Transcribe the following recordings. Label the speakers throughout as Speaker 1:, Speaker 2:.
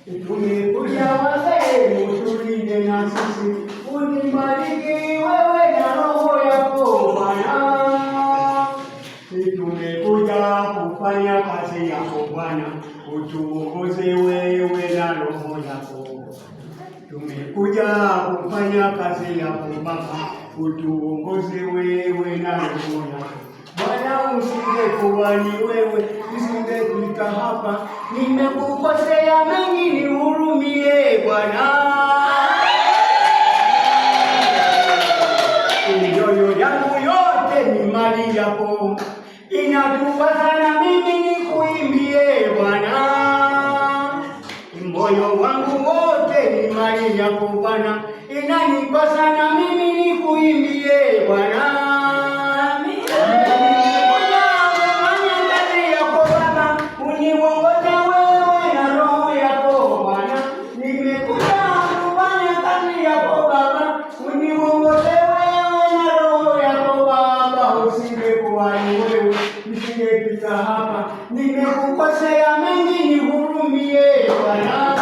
Speaker 1: Tumekuja wazee, utulinde na sisi, unibariki wewe na roho yako Bwana. Tumekuja kufanya kazi yako Bwana, utuongoze wewe na roho yako. Tumekuja kufanya kazi yako Baba, utuongoze wewe na roho yako. Bwana, usingekuwa ni wewe, nisingefika hapa. Nimekukosea mengi, nihurumie Bwana. Mioyo yangu yote ni mali yako, inatupasa na mimi nikuimbie Bwana. Moyo wangu wote ni mali yako Bwana, inanipasa na mimi nikuimbie Bwana. Hapa nimekukosea mengi, nihurumie Bwana.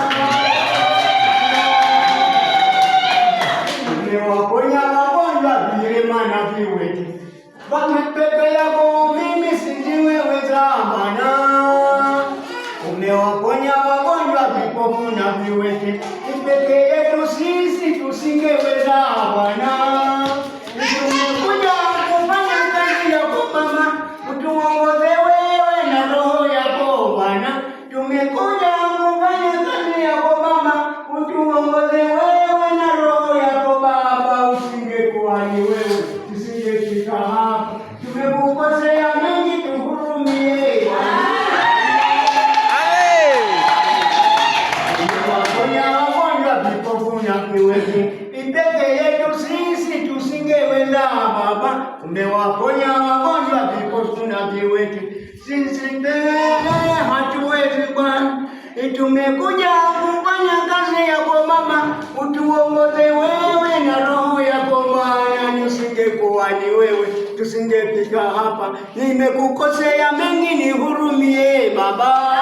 Speaker 1: Umewaponya wagonjwa, vilema na viwete, peke yako mimi sijiweza Bwana. Umewaponya wagonjwa, vipofu na viwete, peke yetu sisi tusingeweza Bwana. Tumekuja kufanya kazi yako Mama, utuongoze wewe na roho yako Bwana. Tumekuja kufanya kazi yako Mama, utuongoze wewe na roho yako Baba. Usingekuwa ni wewe, tusingefika hapa. Tumekukosea mengi, tuhurumie. Umewaponya wagonjwa, vipofu na viwete, peke yetu sisi tusingeweza Baba. Umewaponya wagonjwa, vipofu na viwete, sisi hatuwezi Bwana. Tumekuja kufanya kazi yako Mama, utuongoze wewe na roho yako Bwana. Nisingekuwa ni wewe, tusingefika hapa. Nimekukosea mengi, nihurumie Baba.